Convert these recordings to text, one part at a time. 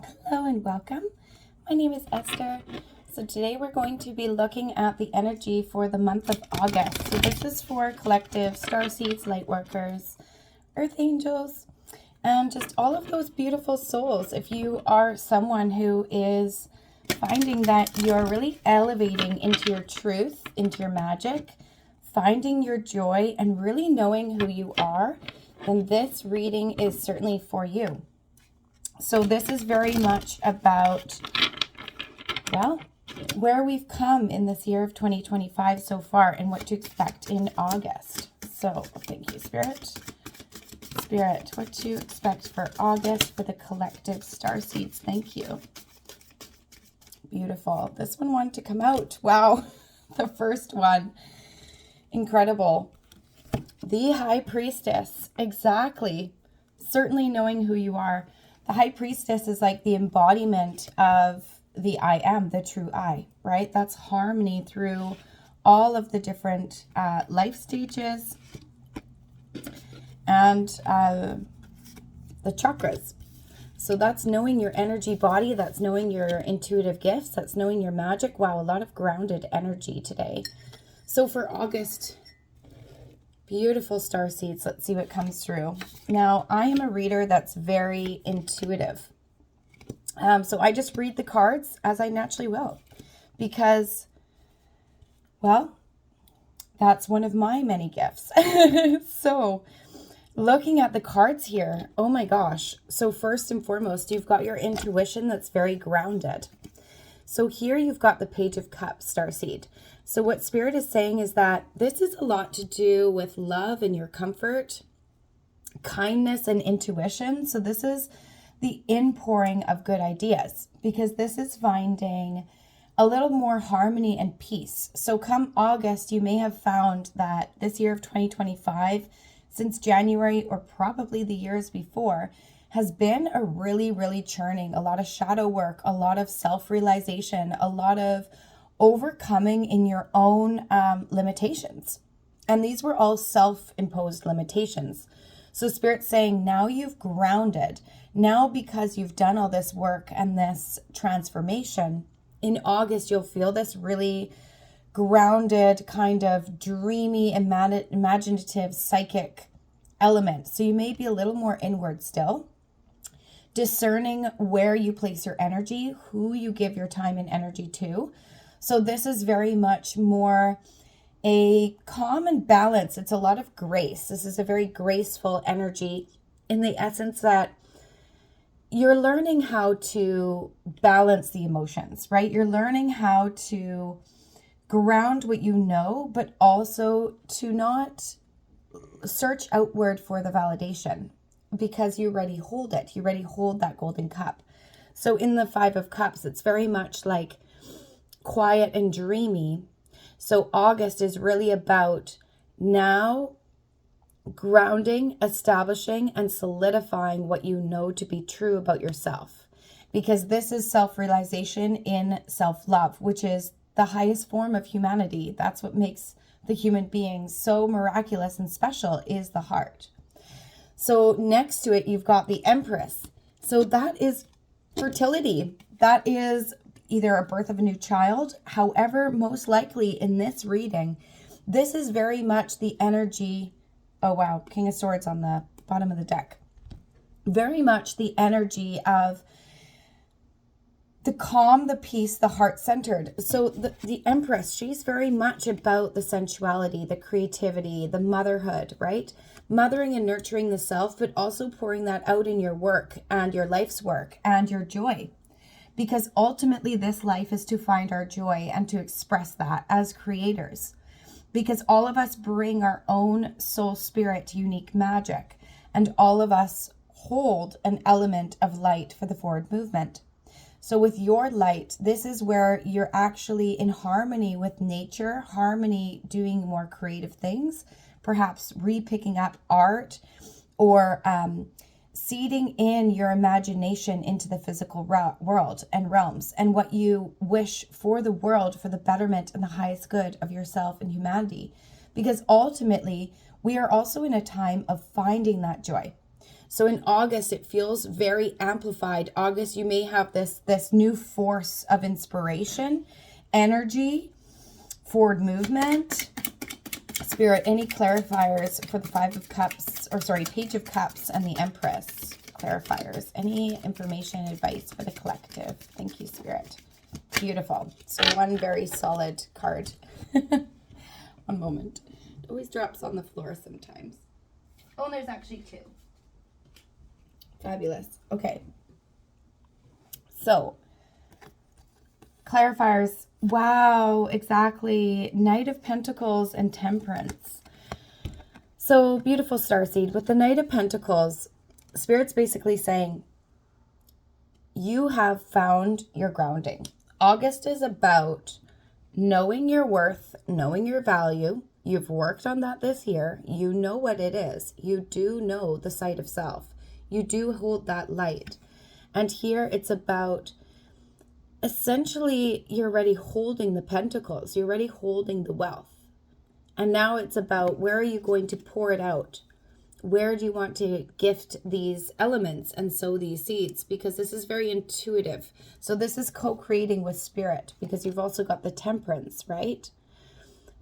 Hello and welcome. My name is Esther. So today we're going to be looking at the energy for the month of August. So this is for collective starseeds, lightworkers, earth angels, and just all of those beautiful souls. If you are someone who is finding that you're really elevating into your truth, into your magic, finding your joy, and really knowing who you are, then this reading is certainly for you. So this is very much about, well, where we've come in this year of 2025 so far and what to expect in August. So thank you, Spirit. Spirit, what to expect for August for the collective starseeds. Thank you. Beautiful. This one wanted to come out. Wow. The first one. Incredible. The High Priestess. Exactly. Certainly knowing who you are. The High Priestess is like the embodiment of the I am, the true I, right? That's harmony through all of the different life stages and the chakras. So that's knowing your energy body, that's knowing your intuitive gifts, that's knowing your magic. Wow, a lot of grounded energy today. So for August, beautiful star seeds. Let's see what comes through. Now, I am a reader that's very intuitive. So I just read the cards as I naturally will because, well, that's one of my many gifts. So looking at the cards here, oh my gosh. So first and foremost, you've got your intuition that's very grounded. So here you've got the Page of Cups, starseed. So what Spirit is saying is that this is a lot to do with love and your comfort, kindness and intuition. So this is the inpouring of good ideas because this is finding a little more harmony and peace. So come August, you may have found that this year of 2025, since January or probably the years before, has been a really churning, a lot of shadow work, a lot of self-realization, a lot of overcoming in your own limitations. And these were all self-imposed limitations. So Spirit's saying now you've grounded. Now because you've done all this work and this transformation, in August you'll feel this really grounded, kind of dreamy, imaginative, psychic element. So you may be a little more inward still, discerning where you place your energy, who you give your time and energy to. So this is very much more a calm and balance. It's a lot of grace. This is a very graceful energy in the essence that you're learning how to balance the emotions, right? You're learning how to ground what you know, but also to not search outward for the validation because you already hold it. You already hold that golden cup. So in the Five of Cups, it's very much like quiet and dreamy. So August is really about now grounding, establishing, and solidifying what you know to be true about yourself. Because this is self-realization in self-love, which is the highest form of humanity. That's what makes the human being so miraculous and special, is the heart. So next to it, you've got the Empress. So that is fertility. That is either a birth of a new child. However, most likely in this reading, this is very much the energy. Oh, wow. King of Swords on the bottom of the deck. Very much the energy of the calm, the peace, the heart-centered. So the Empress, she's very much about the sensuality, the creativity, the motherhood, right? Mothering and nurturing the self, but also pouring that out in your work and your life's work and your joy. Because ultimately this life is to find our joy and to express that as creators. Because all of us bring our own soul spirit unique magic, and all of us hold an element of light for the forward movement. So with your light, this is where you're actually in harmony with nature, harmony doing more creative things, perhaps re-picking up art or seeding in your imagination into the physical world and realms and what you wish for the world for the betterment and the highest good of yourself and humanity. Because ultimately, we are also in a time of finding that joy. So in August, it feels very amplified. August, you may have this new force of inspiration, energy, forward movement. Spirit, any clarifiers for the Page of Cups and the Empress? Clarifiers. Any information, advice for the collective? Thank you, Spirit. Beautiful. So one very solid card. One moment. It always drops on the floor sometimes. Oh, there's actually two. Fabulous. Okay. So, clarifiers. Wow, exactly. Knight of Pentacles and Temperance. So, beautiful, Starseed. With the Knight of Pentacles, Spirit's basically saying, you have found your grounding. August is about knowing your worth, knowing your value. You've worked on that this year. You know what it is. You do know the sight of self. You do hold that light. And here it's about, essentially, you're already holding the pentacles. You're already holding the wealth. And now it's about, where are you going to pour it out? Where do you want to gift these elements and sow these seeds? Because this is very intuitive. So this is co-creating with Spirit, because you've also got the Temperance, right?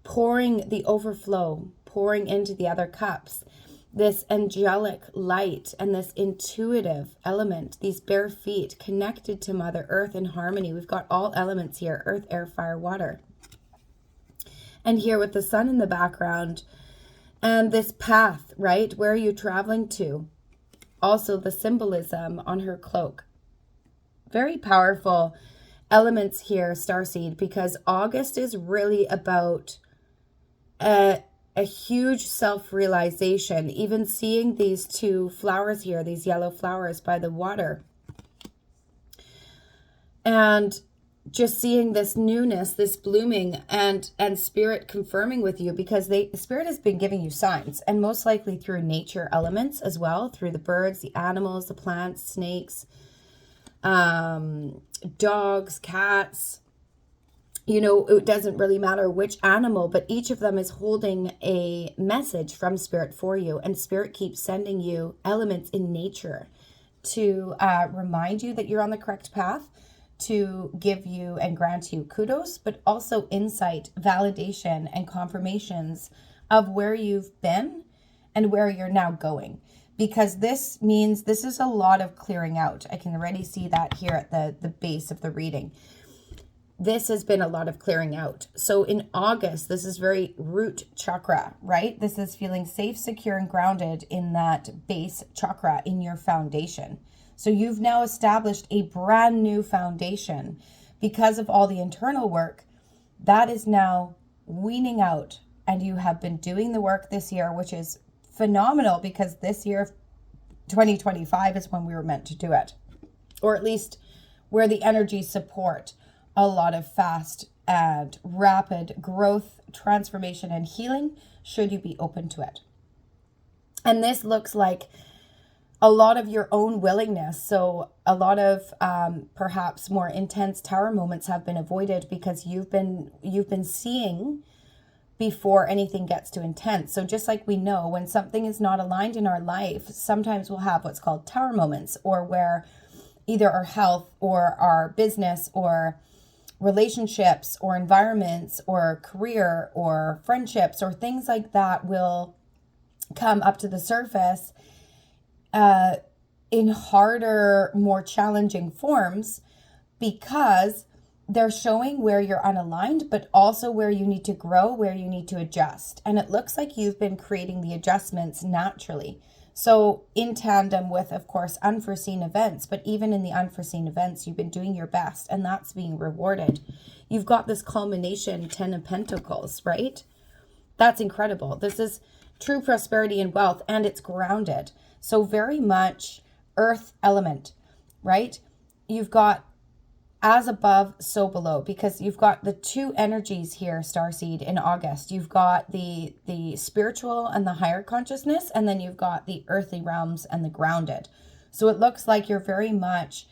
Pouring the overflow, pouring into the other cups. This angelic light and this intuitive element, these bare feet connected to Mother Earth in harmony. We've got all elements here: earth, air, fire, water. And here with the sun in the background and this path, right? Where are you traveling to? Also the symbolism on her cloak. Very powerful elements here, Starseed, because August is really about a huge self-realization. Even seeing these two flowers here, these yellow flowers by the water, and just seeing this newness, this blooming, and Spirit confirming with you, because Spirit has been giving you signs, and most likely through nature elements as well, through the birds, the animals, the plants, snakes, dogs, cats. You know, it doesn't really matter which animal, but each of them is holding a message from Spirit for you. And Spirit keeps sending you elements in nature to remind you that you're on the correct path, to give you and grant you kudos, but also insight, validation, and confirmations of where you've been and where you're now going. Because this means this is a lot of clearing out. I can already see that here at the base of the reading. This has been a lot of clearing out. So in August, this is very root chakra, right? This is feeling safe, secure, and grounded in that base chakra, in your foundation. So you've now established a brand new foundation because of all the internal work that is now weaning out. And you have been doing the work this year, which is phenomenal, because this year, 2025, is when we were meant to do it. Or at least where the energies support a lot of fast and rapid growth, transformation, and healing, should you be open to it. And this looks like a lot of your own willingness. So a lot of perhaps more intense tower moments have been avoided, because you've been seeing before anything gets too intense. So just like we know, when something is not aligned in our life, sometimes we'll have what's called tower moments, or where either our health or our business or relationships or environments or career or friendships or things like that will come up to the surface in harder, more challenging forms, because they're showing where you're unaligned, but also where you need to grow, where you need to adjust. And it looks like you've been creating the adjustments naturally. So in tandem with, of course, unforeseen events, but even in the unforeseen events, you've been doing your best, and that's being rewarded. You've got this culmination, 10 of Pentacles, right? That's incredible. This is true prosperity and wealth, and it's grounded. So very much earth element, right? You've got as above, so below, because you've got the two energies here, Starseed, in August. You've got the spiritual and the higher consciousness, and then you've got the earthly realms and the grounded. So it looks like you're very much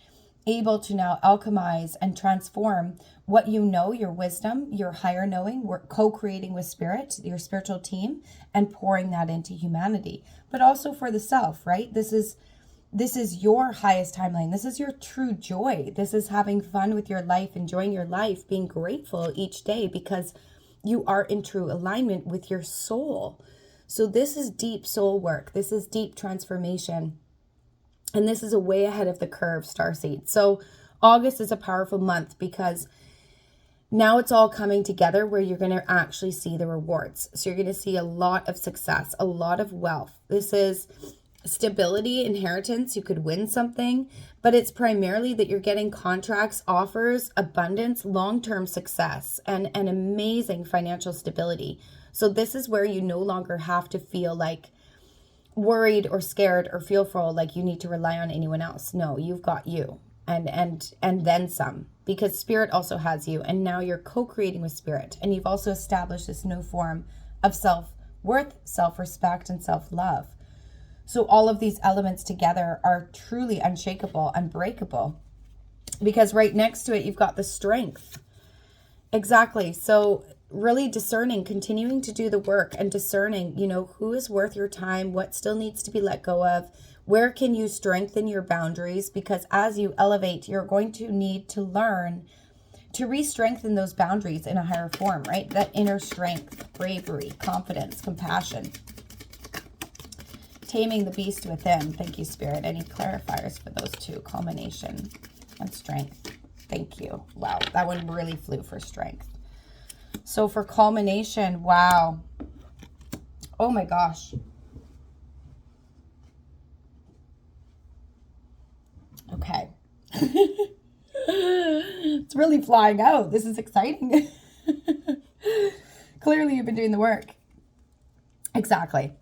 able to now alchemize and transform what you know, your wisdom, your higher knowing, we're co-creating with spirit, your spiritual team, and pouring that into humanity, but also for the self, right? This is your highest timeline. This is your true joy. This is having fun with your life, enjoying your life, being grateful each day because you are in true alignment with your soul. So this is deep soul work. This is deep transformation. And this is a way ahead of the curve, starseed. So August is a powerful month because now it's all coming together where you're going to actually see the rewards. So you're going to see a lot of success, a lot of wealth. This is stability, inheritance. You could win something, but it's primarily that you're getting contracts, offers, abundance, long-term success, and an amazing financial stability. So this is where you no longer have to feel like worried or scared or fearful like you need to rely on anyone else. No, you've got you and then some, because spirit also has you, and now you're co-creating with spirit, and you've also established this new form of self-worth, self-respect, and self-love. So all of these elements together are truly unshakable, unbreakable, because right next to it, you've got the strength. Exactly. So really discerning, continuing to do the work and discerning, who is worth your time, what still needs to be let go of, where can you strengthen your boundaries? Because as you elevate, you're going to need to learn to re-strengthen those boundaries in a higher form, right? That inner strength, bravery, confidence, compassion. Taming the beast within. Thank you, Spirit. Any clarifiers for those two? Culmination and strength. Thank you. Wow, that one really flew for strength. So for culmination, wow. Oh my gosh. Okay. It's really flying out. This is exciting. Clearly you've been doing the work. Exactly.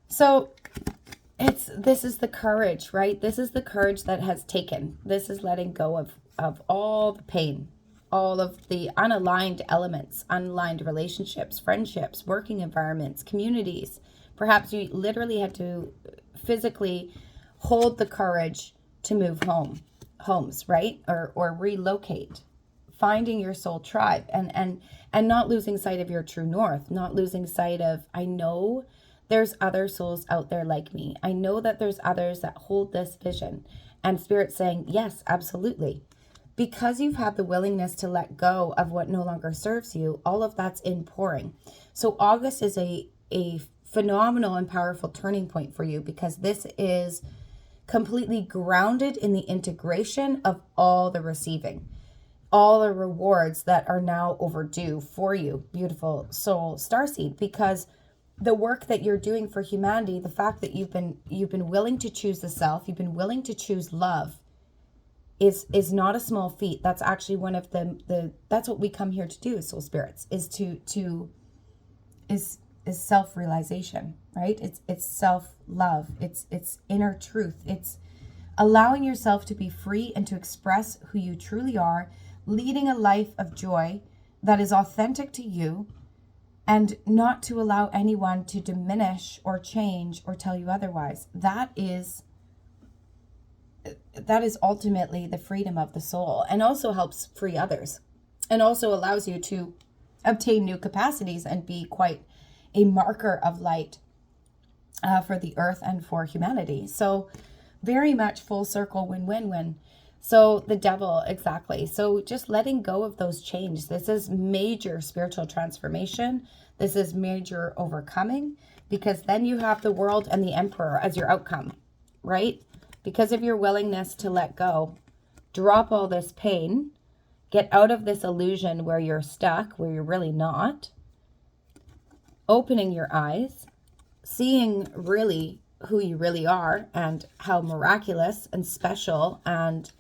So this is the courage, right? This is the courage that has taken. This is letting go of all the pain, all of the unaligned elements, unaligned relationships, friendships, working environments, communities. Perhaps you literally had to physically hold the courage to move homes, right? Or relocate, finding your soul tribe, and not losing sight of your true north, not losing sight of, I know there's other souls out there like me. I know that there's others that hold this vision. And Spirit's saying, yes, absolutely. Because you've had the willingness to let go of what no longer serves you, all of that's in pouring. So August is a phenomenal and powerful turning point for you, because this is completely grounded in the integration of all the receiving, all the rewards that are now overdue for you, beautiful soul starseed, because the work that you're doing for humanity, the fact that you've been willing to choose the self, you've been willing to choose love, is not a small feat. That's actually one of the that's what we come here to do, soul spirits, is self-realization, right? It's self-love. It's inner truth. It's allowing yourself to be free and to express who you truly are, leading a life of joy that is authentic to you, and not to allow anyone to diminish or change or tell you otherwise. That is ultimately the freedom of the soul, and also helps free others, and also allows you to obtain new capacities and be quite a marker of light for the earth and for humanity. So very much full circle, win-win-win. So the devil, exactly. So just letting go of those chains. This is major spiritual transformation. This is major overcoming, because then you have the world and the emperor as your outcome, right? Because of your willingness to let go, drop all this pain, get out of this illusion where you're stuck, where you're really not, opening your eyes, seeing really who you really are and how miraculous and special and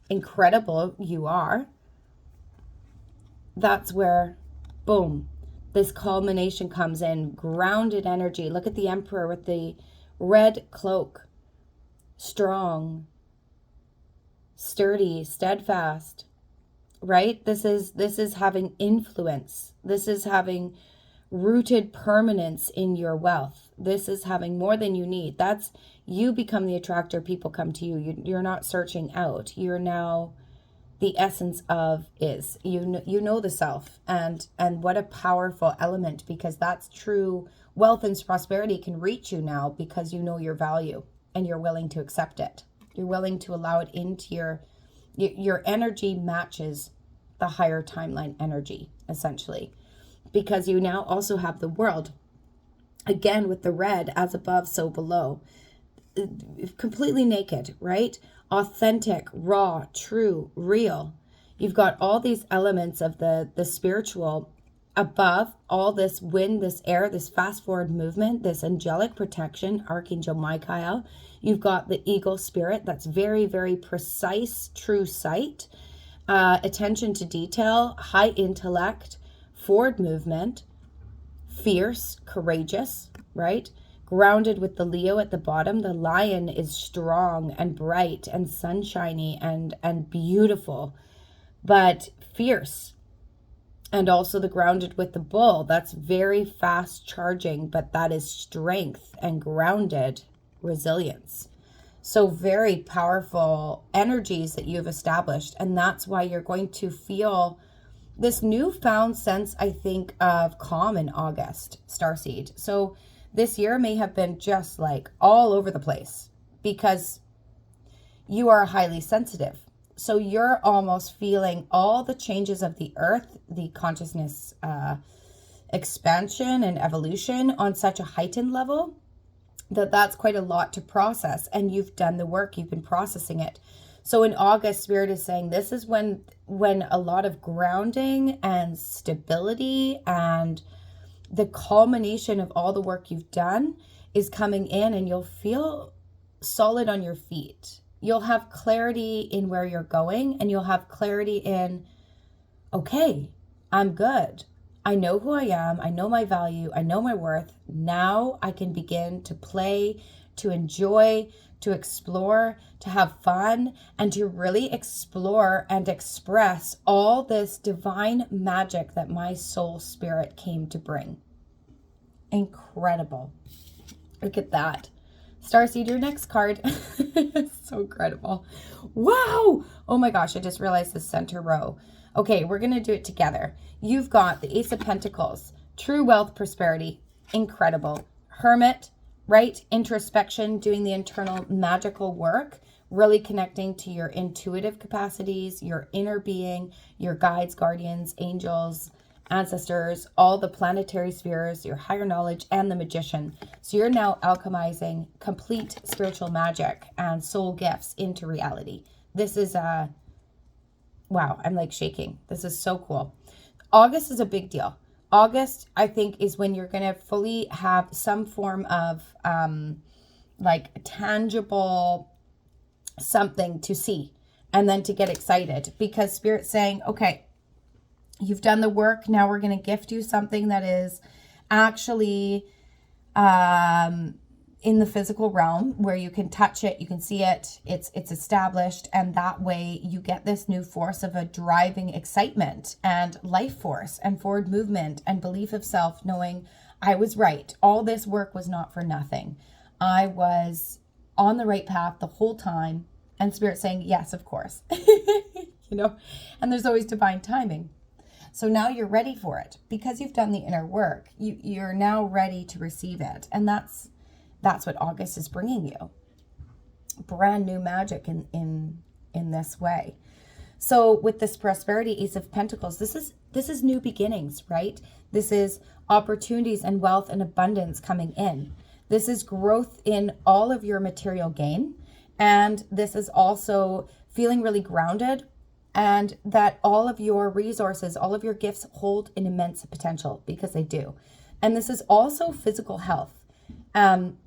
incredible you are. That's where, boom, this culmination comes in. Grounded energy. Look at the emperor with the red cloak. Strong, sturdy, steadfast, right? This is having influence. This is having rooted permanence in your wealth. This is having more than you need. That's, you become the attractor, people come to you. You're not searching out. You're now the essence of is. You know the self, and what a powerful element, because that's true wealth and prosperity can reach you now because you know your value and you're willing to accept it. You're willing to allow it into your energy matches the higher timeline energy, essentially, because you now also have the world, again, with the red, as above, so below, completely naked, right? Authentic, raw, true, real. You've got all these elements of the spiritual above, all this wind, this air, this fast forward movement, this angelic protection, Archangel Michael. You've got the eagle spirit that's very, very precise, true sight, attention to detail, high intellect, forward movement, fierce, courageous, right? Grounded with the Leo at the bottom. The lion is strong and bright and sunshiny and beautiful, but fierce. And also the grounded with the bull. That's very fast charging, but that is strength and grounded resilience. So very powerful energies that you've established. And that's why you're going to feel this newfound sense, I think, of calm in August, Starseed. So this year may have been just like all over the place because you are highly sensitive. So you're almost feeling all the changes of the earth, the consciousness expansion and evolution on such a heightened level that's quite a lot to process. And you've done the work, you've been processing it. So in August, Spirit is saying this is when a lot of grounding and stability and the culmination of all the work you've done is coming in, and you'll feel solid on your feet. You'll have clarity in where you're going, and you'll have clarity in, okay, I'm good. I know who I am. I know my value. I know my worth. Now I can begin to play, to enjoy, to explore, to have fun, and to really explore and express all this divine magic that my soul spirit came to bring. Incredible. Look at that. Starseed, your next card. So incredible. Wow. Oh my gosh, I just realized the center row. Okay, we're going to do it together. You've got the Ace of Pentacles, true wealth, prosperity. Incredible. Hermit, right? Introspection, doing the internal magical work, really connecting to your intuitive capacities, your inner being, your guides, guardians, angels, ancestors, all the planetary spheres, your higher knowledge, and the Magician. So you're now alchemizing complete spiritual magic and soul gifts into reality. This is wow, I'm like shaking. This is so cool. August is a big deal. August, I think, is when you're going to fully have some form of like tangible something to see and then to get excited, because Spirit's saying, okay, you've done the work. Now we're going to gift you something that is actually in the physical realm where you can touch it, you can see it, it's established, and that way you get this new force of a driving excitement and life force and forward movement and belief of self, knowing I was right. All this work was not for nothing. I was on the right path the whole time, and Spirit saying, yes, of course. You know, and there's always divine timing. So now you're ready for it because you've done the inner work. You're now ready to receive it. And that's what August is bringing you. Brand new magic in this way. So with this prosperity, Ace of Pentacles, this is new beginnings, right? This is opportunities and wealth and abundance coming in. This is growth in all of your material gain. And this is also feeling really grounded, and that all of your resources, all of your gifts hold an immense potential, because they do. And this is also physical health and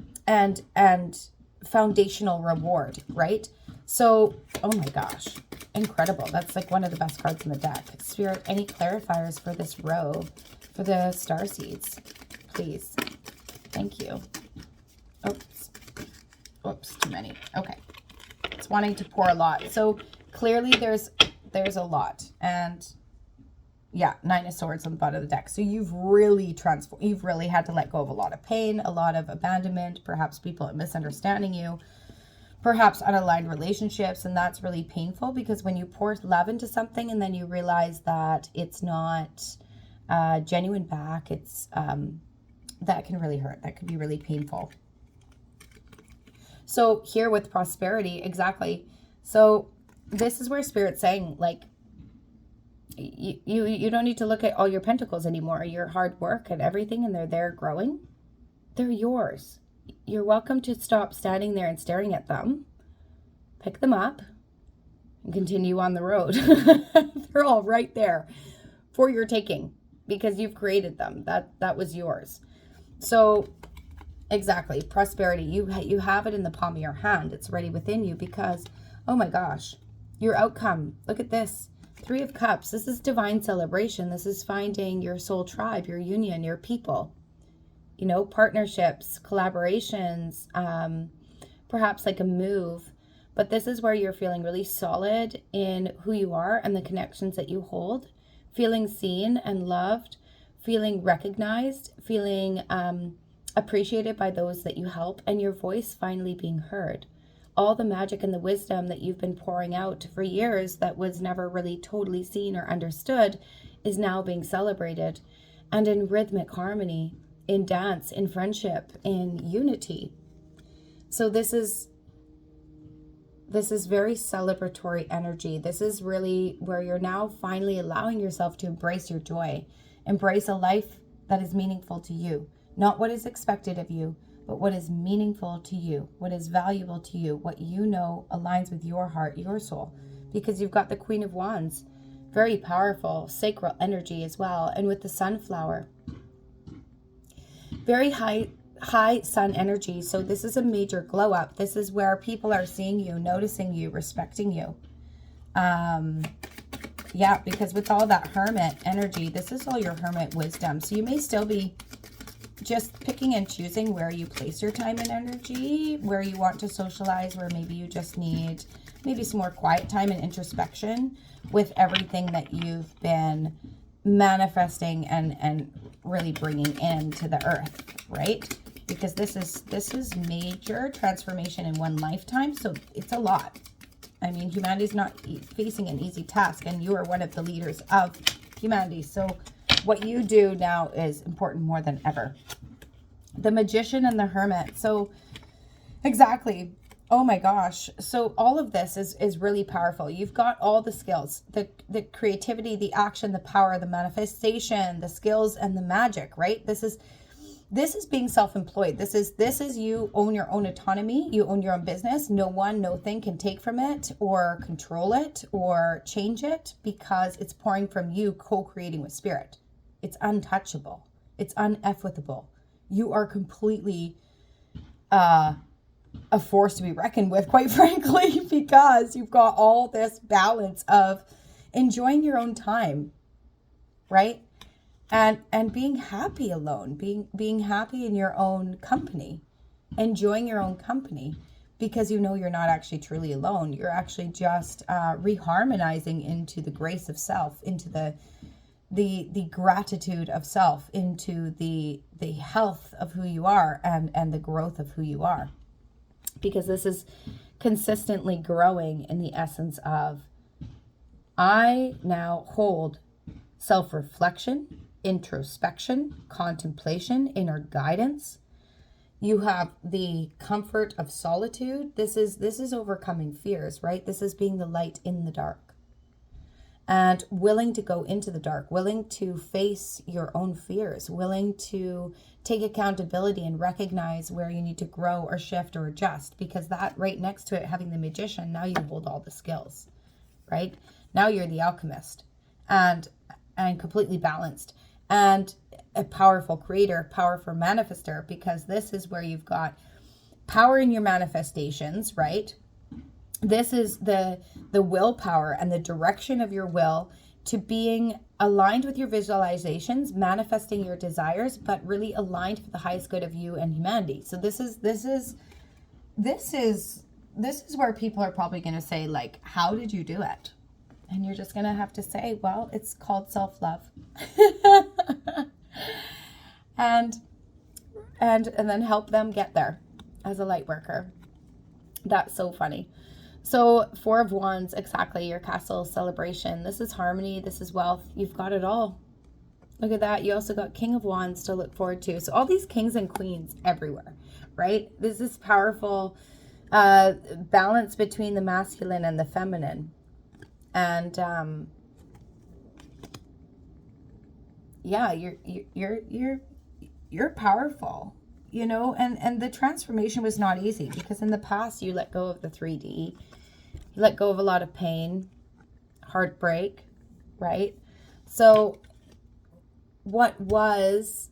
foundational reward, right? So, oh my gosh, incredible. That's like one of the best cards in the deck. Spirit, any clarifiers for this row, for the star seeds, please? Thank you. Oops, too many. Okay. It's wanting to pour a lot. So clearly there's a lot, and Yeah, Nine of Swords on the bottom of the deck. So you've really transformed. You've really had to let go of a lot of pain, a lot of abandonment, perhaps people misunderstanding you, perhaps unaligned relationships. And that's really painful, because when you pour love into something and then you realize that it's not genuine back, it's that can really hurt. That can be really painful. So here with prosperity, exactly. So this is where Spirit's saying, like, you don't need to look at all your pentacles anymore, your hard work and everything, and they're there growing. They're yours. You're welcome to stop standing there and staring at them. Pick them up and continue on the road. They're all right there for your taking, because you've created them. That was yours. So exactly, prosperity. You have it in the palm of your hand. It's ready within you, because, oh my gosh, your outcome. Look at this. Three of Cups. This is divine celebration. This is finding your soul tribe, your union, your people. You know, partnerships, collaborations, perhaps like a move. But this is where you're feeling really solid in who you are and the connections that you hold. Feeling seen and loved. Feeling recognized. Feeling appreciated by those that you help. And your voice finally being heard. All the magic and the wisdom that you've been pouring out for years that was never really totally seen or understood is now being celebrated, and in rhythmic harmony, in dance, in friendship, in unity. So this is very celebratory energy. This is really where you're now finally allowing yourself to embrace your joy, embrace a life that is meaningful to you, not what is expected of you, but what is meaningful to you, what is valuable to you, what you know aligns with your heart, your soul, because you've got the Queen of Wands, very powerful, sacral energy as well. And with the sunflower, very high sun energy. So this is a major glow up. This is where people are seeing you, noticing you, respecting you. Yeah, because with all that hermit energy, this is all your hermit wisdom. So you may still be just picking and choosing where you place your time and energy, where you want to socialize, where maybe you just need maybe some more quiet time and introspection with everything that you've been manifesting and really bringing into the earth, right? Because this is major transformation in one lifetime, so it's a lot. I mean, humanity's not facing an easy task, and you are one of the leaders of humanity. So what you do now is important more than ever. The Magician and the Hermit. So exactly. Oh my gosh. So all of this is really powerful. You've got all the skills, the creativity, the action, the power, the manifestation, the skills, and the magic, right? This is being self-employed. This is you own your own autonomy. You own your own business. No one, no thing can take from it or control it or change it, because it's pouring from you, co-creating with spirit. It's untouchable. It's uneffable. You are completely a force to be reckoned with, quite frankly, because you've got all this balance of enjoying your own time, right? And being happy alone, being happy in your own company, enjoying your own company, because you know you're not actually truly alone. You're actually just reharmonizing into the grace of self, into the gratitude of self, into the health of who you are and the growth of who you are. Because this is consistently growing in the essence of, I now hold self-reflection, introspection, contemplation, inner guidance. You have the comfort of solitude. This is overcoming fears, right? This is being the light in the dark. And willing to go into the dark, willing to face your own fears, willing to take accountability and recognize where you need to grow or shift or adjust, because that right next to it, having the Magician, now you hold all the skills, right? Now you're the alchemist and completely balanced and a powerful creator, powerful manifester, because this is where you've got power in your manifestations, right? This is the willpower and the direction of your will to being aligned with your visualizations, manifesting your desires, but really aligned for the highest good of you and humanity. So this is where people are probably going to say, like, how did you do it? And you're just going to have to say, well, it's called self-love. and then help them get there as a light worker. That's so funny. So 4 of Wands, exactly, your castle celebration. This is harmony. This is wealth. You've got it all. Look at that. You also got King of Wands to look forward to. So all these kings and queens everywhere, right? This is powerful balance between the masculine and the feminine. And yeah, you're powerful, you know, and the transformation was not easy because in the past you let go of the 3D, you let go of a lot of pain, heartbreak, right? So what was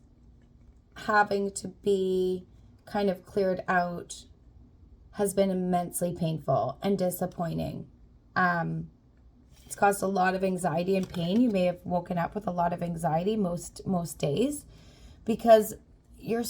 having to be kind of cleared out has been immensely painful and disappointing. It's caused a lot of anxiety and pain. You may have woken up with a lot of anxiety most days because your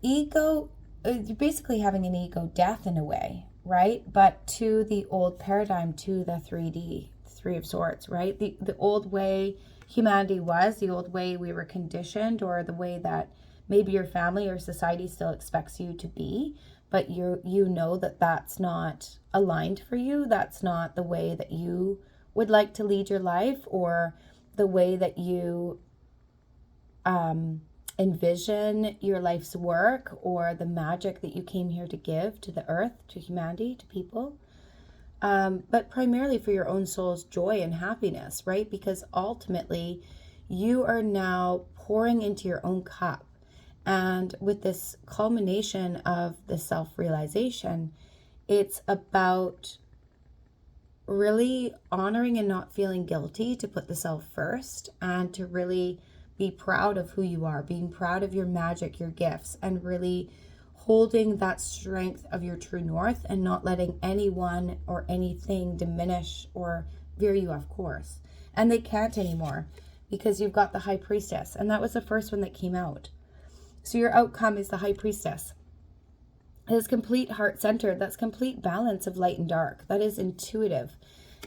ego, you're basically having an ego death in a way, right? But to the old paradigm, to the 3D, 3 of Swords, right? The old way humanity was, the old way we were conditioned, or the way that maybe your family or society still expects you to be, but you know that that's not aligned for you. That's not the way that you would like to lead your life, or the way that you envision your life's work, or the magic that you came here to give to the earth, to humanity, to people. But primarily for your own soul's joy and happiness, right? Because ultimately you are now pouring into your own cup. And with this culmination of the self-realization, it's about really honoring and not feeling guilty to put the self first, and to really be proud of who you are, being proud of your magic, your gifts, and really holding that strength of your true north and not letting anyone or anything diminish or veer you off course. And they can't anymore because you've got the High Priestess, and that was the first one that came out. So your outcome is the High Priestess. It is complete heart centered. That's complete balance of light and dark. That is intuitive,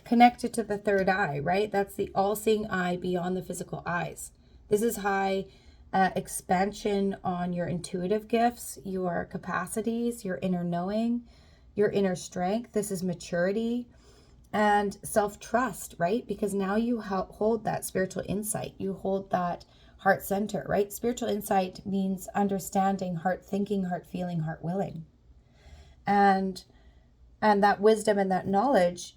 connected to the third eye, right? That's the all-seeing eye beyond the physical eyes. This is high expansion on your intuitive gifts, your capacities, your inner knowing, your inner strength. This is maturity and self-trust, right? Because now you hold that spiritual insight. You hold that heart center, right? Spiritual insight means understanding, heart thinking, heart feeling, heart willing. And that wisdom and that knowledge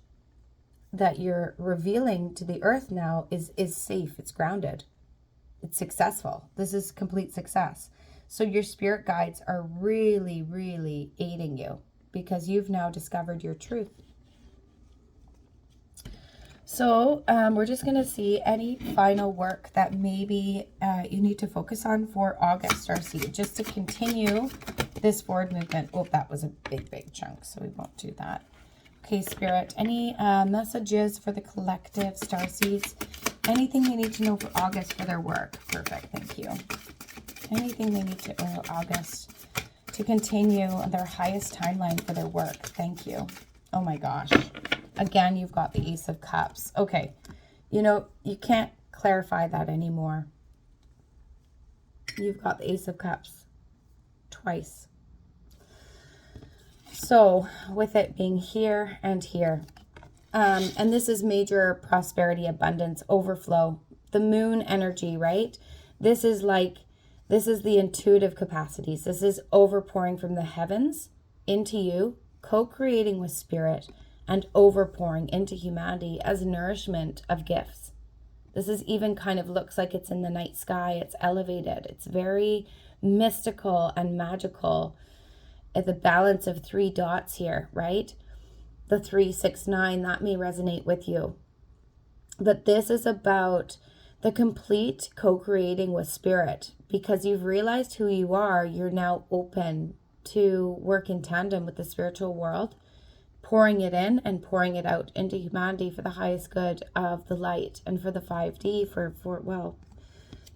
that you're revealing to the earth now is safe. It's grounded. It's successful. This is complete success. So your spirit guides are really, really aiding you because you've now discovered your truth. So we're just going to see any final work that maybe you need to focus on for August, Starseed, just to continue this forward movement. Oh, that was a big chunk, so we won't do that. Okay, Spirit, any messages for the collective Starseeds? Anything they need to know for August for their work? Perfect, thank you. Anything they need to know August to continue their highest timeline for their work? Thank you. Oh my gosh. Again, you've got the Ace of Cups. Okay, you know, you can't clarify that anymore. You've got the Ace of Cups twice. So, with it being here and here, and this is major prosperity, abundance, overflow, the moon energy, right? This is the intuitive capacities. This is overpouring from the heavens into you, co-creating with spirit, and overpouring into humanity as nourishment of gifts. This is even kind of looks like it's in the night sky. It's elevated. It's very mystical and magical. At the balance of 3 dots here, right? The 3, 6, 9, that may resonate with you. But this is about the complete co-creating with spirit. Because you've realized who you are, you're now open to work in tandem with the spiritual world, pouring it in and pouring it out into humanity for the highest good of the light and for the 5D, for well,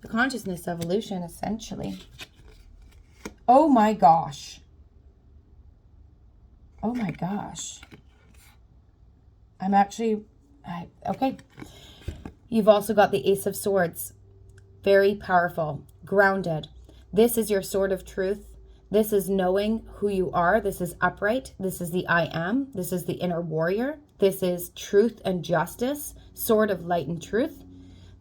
the consciousness evolution, essentially. Oh my gosh. Oh my gosh. Okay. You've also got the Ace of Swords. Very powerful, grounded. This is your sword of truth. This is knowing who you are. This is upright. This is the I am. This is the inner warrior. This is truth and justice, sword of light and truth.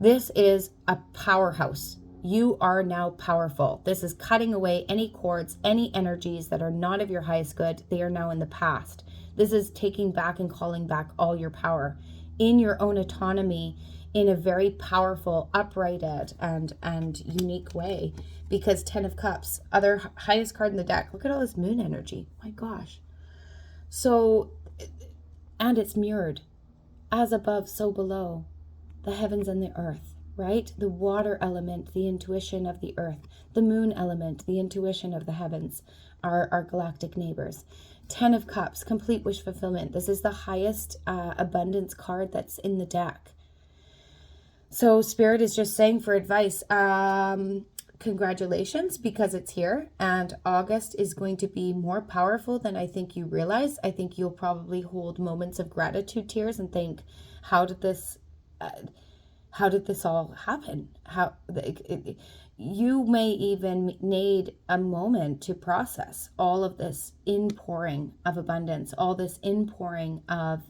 This is a powerhouse. You are now powerful. This is cutting away any cords, any energies that are not of your highest good. They are now in the past. This is taking back and calling back all your power in your own autonomy, in a very powerful, uprighted, and unique way. Because 10 of Cups, other highest card in the deck. Look at all this moon energy. My gosh. So, and it's mirrored. As above, so below. The heavens and the earth, right? The water element, the intuition of the earth. The moon element, the intuition of the heavens, are our galactic neighbors. 10 of Cups, complete wish fulfillment. This is the highest abundance card that's in the deck. So Spirit is just saying for advice, congratulations, because it's here, and August is going to be more powerful than I think you realize. I think you'll probably hold moments of gratitude tears and think, how did this all happen? You may even need a moment to process all of this inpouring of abundance, all this inpouring of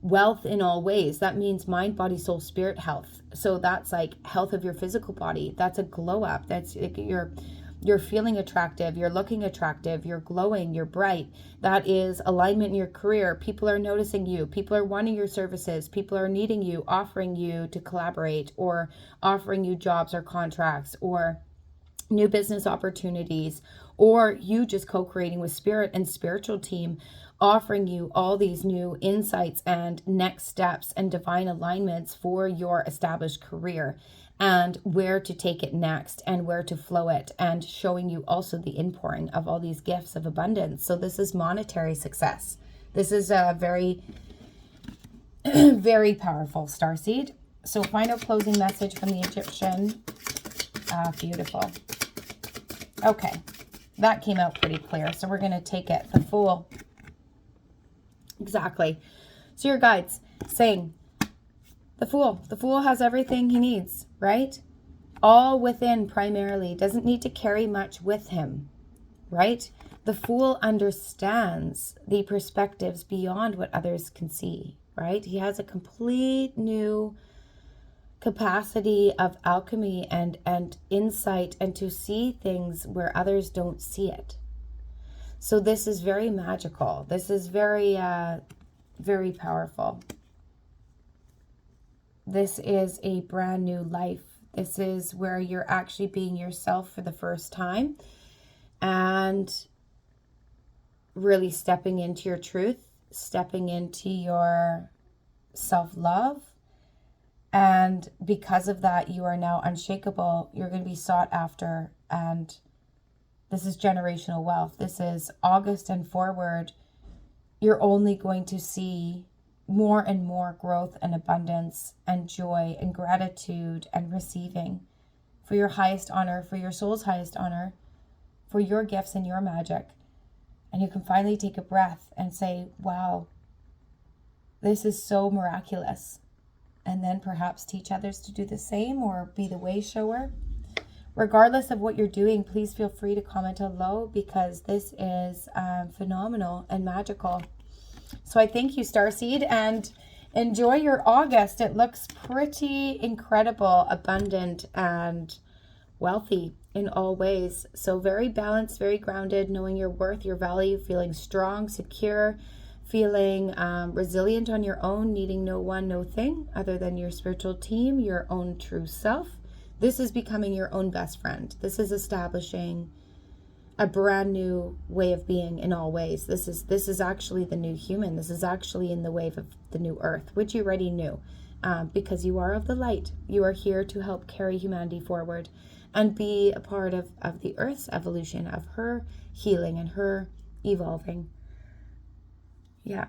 wealth in all ways. That means mind, body, soul, spirit health. So that's like health of your physical body. That's a glow up. That's like you're feeling attractive, you're looking attractive, you're glowing, you're bright. That is alignment in your career. People are noticing you. People are wanting your services. People are needing you, offering you to collaborate, or offering you jobs or contracts, or new business opportunities, or you just co-creating with spirit and spiritual team, offering you all these new insights and next steps and divine alignments for your established career, and where to take it next and where to flow it, and showing you also the inpouring of all these gifts of abundance. So this is monetary success. This is a very, very powerful starseed. So final closing message from the Egyptian. Beautiful. Okay, that came out pretty clear. So we're going to take it. The Fool. Exactly. So your guides saying, the Fool. The Fool has everything he needs, right? All within primarily. Doesn't need to carry much with him, right? The Fool understands the perspectives beyond what others can see, right? He has a complete new capacity of alchemy and insight, and to see things where others don't see it. So this is very magical. This is very, very powerful. This is a brand new life. This is where you're actually being yourself for the first time and really stepping into your truth, stepping into your self-love. And because of that, you are now unshakable. You're going to be sought after. And this is generational wealth. This is August and forward. You're only going to see more and more growth and abundance and joy and gratitude and receiving for your highest honor, for your soul's highest honor, for your gifts and your magic. And you can finally take a breath and say, wow, this is so miraculous. And then perhaps teach others to do the same, or be the way shower. Regardless of what you're doing, please feel free to comment below, because this is phenomenal and magical. So I thank you, Starseed, and enjoy your August. It looks pretty incredible, abundant, and wealthy in all ways. So very balanced, very grounded, knowing your worth, your value, feeling strong, secure, feeling resilient on your own, needing no one, no thing other than your spiritual team, your own true self. This is becoming your own best friend. This is establishing a brand new way of being in all ways. This is actually the new human. This is actually in the wave of the new earth, which you already knew, because you are of the light. You are here to help carry humanity forward and be a part of the earth's evolution, of her healing and her evolving. Yeah.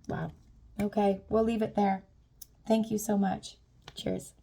Wow. Okay, we'll leave it there. Thank you so much. Cheers.